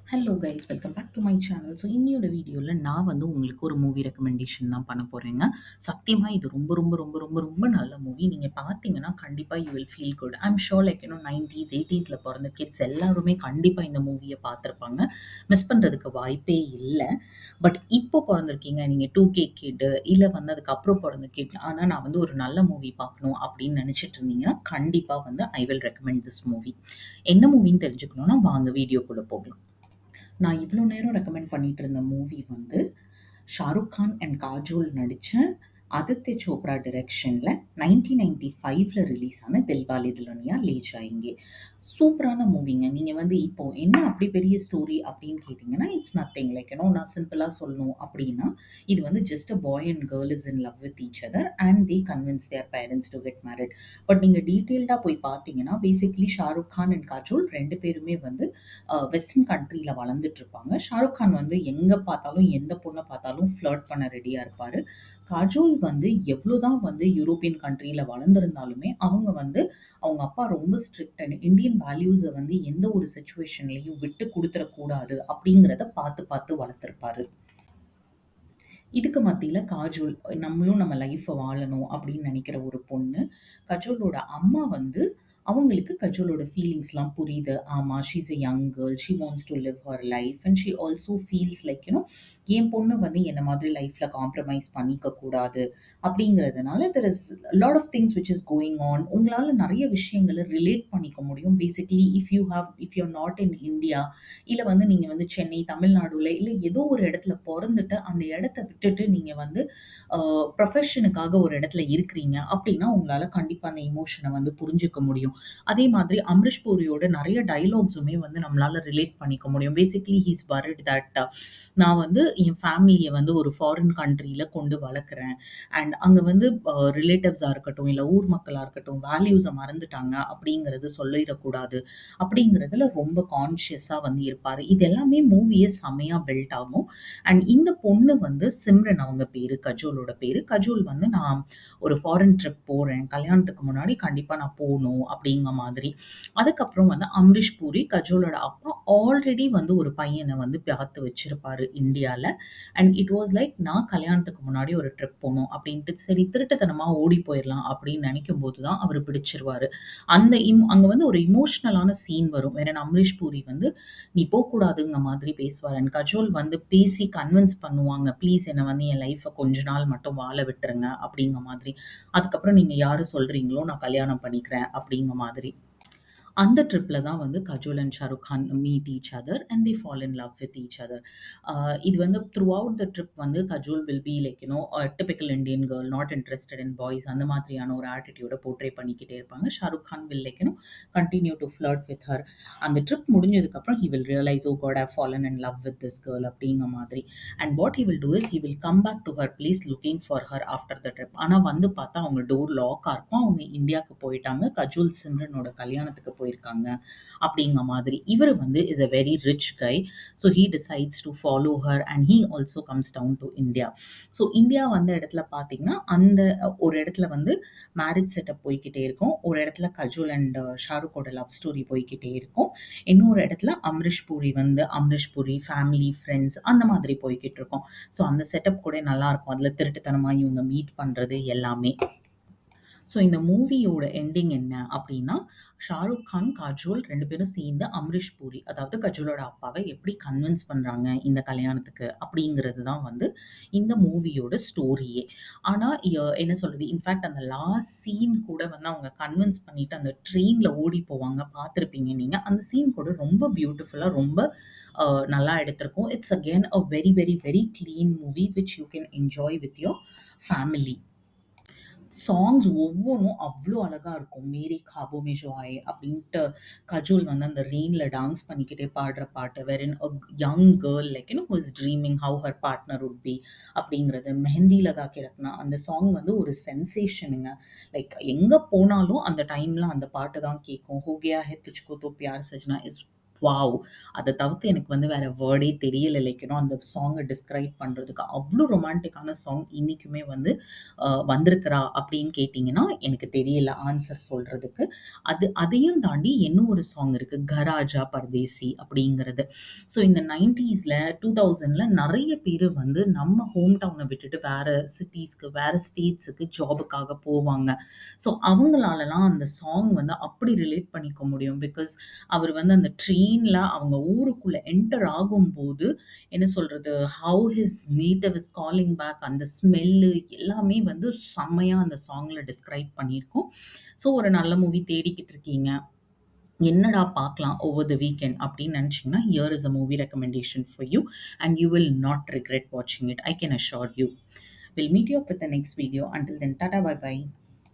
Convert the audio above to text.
Hello guys, welcome back to my channel. So இன்னியோட வீடியோவில் நான் வந்து உங்களுக்கு ஒரு மூவி ரெக்கமெண்டேஷன் தான் பண்ண போகிறேங்க. சத்தியமாக இது ரொம்ப ரொம்ப ரொம்ப ரொம்ப ரொம்ப நல்ல மூவி. நீங்கள் பார்த்தீங்கன்னா கண்டிப்பாக you will feel good. I'm sure like இன்னும் 90s 80s பிறந்த கிட்ஸ் எல்லாருமே கண்டிப்பாக இந்த மூவியை பார்த்துருப்பாங்க. மிஸ் பண்ணுறதுக்கு வாய்ப்பே இல்லை. பட் இப்போ பிறந்திருக்கீங்க நீங்கள் 2K கிட் இல்லை வந்து அதுக்கப்புறம் பிறந்த கிட், ஆனால் நான் வந்து ஒரு நல்ல மூவி பார்க்கணும் அப்படின்னு நினச்சிட்டு இருந்தீங்கன்னா கண்டிப்பாக வந்து I will recommend this movie. என்ன மூவின்னு தெரிஞ்சுக்கணுன்னா வாங்க வீடியோக்குள்ளே போகலாம். நான் இவ்வளோ நேரம் ரெக்கமெண்ட் பண்ணிட்டு இருந்த மூவி வந்து ஷாருக் கான் அண்ட் காஜோல் நடித்த ஆதித்ய சோப்ரா டிரெக்ஷனில் 1995 ரிலீஸ் ஆன தில்வாலே துல்ஹனியா லே ஜாயேங்கே. சூப்பரான மூவிங்க. நீங்கள் வந்து இப்போ என்ன அப்படி பெரிய ஸ்டோரி அப்படின்னு கேட்டிங்கன்னா இட்ஸ் நத்திங் லைக் நான் சிம்பிளாக சொல்லணும் அப்படின்னா இது வந்து just a bye and girl is in love with each other and they convince their parents to get married. But நீங்கள் டீட்டெயில்டாக போய் பார்த்தீங்கன்னா பேசிக்லி ஷாருக் கான் அண்ட் காஜோல் ரெண்டு பேருமே வந்து வெஸ்டர்ன் கண்ட்ரியில் வளர்ந்துட்டு இருப்பாங்க. ஷாருக் கான் வந்து எங்கே பார்த்தாலும் எந்த பொண்ணை பார்த்தாலும் ஃப்ளர்ட் பண்ண ரெடியாக இருப்பார். காஜோல் வந்து எவ்வளோதான் வந்து யூரோப்பியன் கண்ட்ரியில் வளர்ந்துருந்தாலுமே அவங்க வந்து அவங்க அப்பா ரொம்ப ஸ்ட்ரிக்ட் அண்ட் இந்தியன் வேல்யூஸை வந்து எந்த ஒரு சுச்சுவேஷன்லையும் விட்டு கொடுத்துடக்கூடாது அப்படிங்கிறத பார்த்து பார்த்து வளர்த்துருப்பாரு. இதுக்கு மத்தியில் காஜோல் நம்மளும் நம்ம லைஃப்பை வாழணும் அப்படின்னு நினைக்கிற ஒரு பொண்ணு. கஜோலோட அம்மா வந்து அவங்களுக்கு கஜோலோட ஃபீலிங்ஸ்லாம் புரியுது. ஆமாம், she's a young girl, she wants to live her life and she also feels like என் பொண்ணு வந்து என்ன மாதிரி லைஃப்பில் காம்ப்ரமைஸ் பண்ணிக்க கூடாது அப்படிங்கிறதுனால there is lot of things which is going on. உங்களால் நிறைய விஷயங்களை ரிலேட் பண்ணிக்க முடியும். Basically if you not in India, இல்லை வந்து நீங்கள் வந்து சென்னை தமிழ்நாடுல இல்லை ஏதோ ஒரு இடத்துல பிறந்துட்டு அந்த இடத்த விட்டுட்டு நீங்கள் வந்து ப்ரொஃபஷனுக்காக ஒரு இடத்துல இருக்கிறீங்க அப்படின்னா உங்களால் கண்டிப்பாக அந்த இமோஷனை வந்து புரிஞ்சுக்க முடியும். அதே மாதிரி அம்ரிஷ் பூரியோட நிறைய டைலாக்ஸுமே வந்து நம்மளால ரிலேட் பண்ணிக்க முடியும். பேசிக்லி ஹீஸ் வரிட் தட் நான் வந்து என் ஃபேமிலியை வந்து ஒரு ஃபாரின் கண்ட்ரியில் கொண்டு வளர்க்குறேன் அண்ட் அங்கே வந்து ரிலேட்டிவ்ஸாக இருக்கட்டும் இல்லை ஊர் மக்களாக இருக்கட்டும் வேல்யூஸை மறந்துட்டாங்க அப்படிங்கிறது சொல்லிடக்கூடாது அப்படிங்கிறதுல ரொம்ப கான்ஷியஸாக வந்து இருப்பார். இது எல்லாமே மூவியை செமையாக பில்ட் ஆகும். அண்ட் இந்த பொண்ணு வந்து சிம்ரன் அவங்க பேர், கஜோலோட பேர். கஜோல் வந்து நான் ஒரு ஃபாரின் ட்ரிப் போகிறேன், கல்யாணத்துக்கு முன்னாடி கண்டிப்பாக நான் போகணும் அப்படிங்கிற மாதிரி. அதுக்கப்புறம் வந்து அம்ரிஷ் பூரி கஜோலோட அப்பா ஆல்ரெடி வந்து ஒரு பையனை வந்து பார்த்து வச்சிருப்பாரு இந்தியாவில். அண்ட் இட் வாஸ் லைக் நான் கல்யாணத்துக்கு முன்னாடி ஒரு ட்ரிப் போகணும் அப்படின்ட்டு சரி திருட்டுத்தனமாக ஓடி போயிடலாம் அப்படின்னு நினைக்கும் போது தான் அவர் பிடிச்சிருவாரு. அங்கே வந்து ஒரு இமோஷ்னலான சீன் வரும். வேற அம்ரிஷ் பூரி வந்து நீ போகக்கூடாதுங்க மாதிரி பேசுவார் அண்ட் கஜோல் வந்து பேசி கன்வின்ஸ் பண்ணுவாங்க, ப்ளீஸ் என்னை வந்து என் லைஃப்பை கொஞ்ச நாள் மட்டும் வாழ விட்டுருங்க அப்படிங்கிற மாதிரி. அதுக்கப்புறம் நீங்கள் யார் சொல்கிறீங்களோ நான் கல்யாணம் பண்ணிக்கிறேன் அப்படிங்கிற மாதிரி. அந்த ட்ரிப்பில் தான் வந்து Kajol and Shahrukh Khan meet each other and they fall in love with each other. இது வந்து த்ரூ அவுட் த ட்ரிப் வந்து Kajol will be like typical Indian girl, not interested in boys, அந்த மாதிரியான ஒரு ஆட்டிடியூட போர்ட்ரே பண்ணிக்கிட்டே இருப்பாங்க. Shahrukh Khan will like continue to flirt with her. அந்த ட்ரிப் முடிஞ்சதுக்கப்புறம் he will realise oh God I fallen in love with this girl அப்படிங்கிற மாதிரி. And what he will do is he will come back to her place looking for her after the trip. ஆனால் வந்து பார்த்தா அவங்க door லாக்காக இருக்கும், அவங்க இந்தியாவுக்கு போயிட்டாங்க, கஜோல் சிம்ரனோட கல்யாணத்துக்கு போயிருக்காங்க அப்படிங்கிற மாதிரி. இவர் வந்து is a very rich guy. So he decides to follow her and he also comes down to India. So India வந்த இடத்துல பார்த்தீங்கன்னா அந்த ஒரு இடத்துல வந்து மேரேஜ் செட்டப் போய்கிட்டே இருக்கும், ஒரு இடத்துல கஜோல் அண்ட் ஷாருக்கோட லவ் ஸ்டோரி போய்கிட்டே இருக்கும், இன்னொரு இடத்துல அம்ரிஷ் பூரி வந்து அம்ரிஷ் பூரி ஃபேமிலி ஃப்ரெண்ட்ஸ் அந்த மாதிரி போய்கிட்டு இருக்கும். ஸோ அந்த செட்டப் கூட நல்லா இருக்கும். அதில் திருட்டுத்தனமாக இவங்க மீட் பண்ணுறது எல்லாமே. ஸோ இந்த மூவியோட எண்டிங் என்ன அப்படின்னா ஷாருக் கான் காஜோல் ரெண்டு பேரும் சேர்ந்து அம்ரிஷ் பூரி அதாவது கஜோலோட அப்பாவை எப்படி கன்வின்ஸ் பண்ணுறாங்க இந்த கல்யாணத்துக்கு அப்படிங்கிறது தான் வந்து இந்த மூவியோட ஸ்டோரியே. ஆனால் என்ன சொல்கிறது, இன்ஃபேக்ட் அந்த லாஸ்ட் சீன் கூட வந்து அவங்க கன்வின்ஸ் பண்ணிட்டு அந்த ட்ரெயினில் ஓடி போவாங்க, பார்த்துருப்பீங்க நீங்கள். அந்த சீன் கூட ரொம்ப பியூட்டிஃபுல்லாக ரொம்ப நல்லா எடுத்திருக்கும். It's again a very very very clean movie which you can enjoy with your family. Songs ஒவ்வொன்றும் அவ்வளோ அழகா இருக்கும். மேரி காபோ மே ஜோ ஆயே அப்படின்ட்டு கஜோல் வந்து அந்த ரெயின்ல டான்ஸ் பண்ணிக்கிட்டே பாடுற பாட்டு, வெரின் a young girl like who is dreaming how her partner would be அப்படிங்கிறது. மெஹந்தி லகா கே ரக்னா அந்த சாங் வந்து ஒரு சென்சேஷனுங்க. எங்கே போனாலும் அந்த டைமில் அந்த பாட்டு தான் கேட்கும். ஹோ கயா ஹை துஜ்கோ தோ பியார் சஜ்னா இஸ் வாவ்! அத தவிர்த்து எனக்கு வந்து வேற வேர்டே தெரியல. லைக் அந்த சாங்க டிஸ்கிரைப் பண்றதுக்கு. அவ்ளோ ரொமான்டிக்கான சாங் இன்னைக்குமே வந்து வந்திருக்கிறா அப்படின்னு கேட்டீங்கன்னா, எனக்கு தெரியல ஆன்சர் சொல்றதுக்கு. அதையும் தாண்டி இன்னும் ஒரு சாங் இருக்கு. "கராஜா பர்தேசி" அப்படிங்கிறது. ஸோ இந்த 90ஸ்ல 2000ல நெறைய பேரு வந்து நம்ம ஹோம் டவுன விட்டுட்டு வேற சிட்டீஸ்க்கு, வேற ஸ்டேட்ஸ்க்கு ஜாபுக்காக போவாங்க. ஸோ அவங்களாலலாம் அந்த சாங் வந்து அப்படி ரிலேட் பண்ணிக்க முடியும். பிகாஸ் அவர் வந்து அந்த ட்ரெயின்ல அவங்க ஊருக்குள்ள என்டர் ஆகும்போது, என்ன சொல்றது? How his native is calling back அந்த ஸ்மெல்லு எல்லாமே வந்து செம்மையா அந்த சாங்ல டிஸ்கிரைப் பண்ணியிருக்கும். ஸோ ஒரு நல்ல மூவி தேடிக்கிட்டு இருக்கீங்க. என்னடா பார்க்கலாம் ஓவர் த வீக்கெண்ட் அப்படின்னு நினைச்சீங்கன்னா, here is a movie recommendation for you and you will not regret வாட்சிங் it. I can assure you. We'll meet you up with the next video. Until then, tata, bye bye.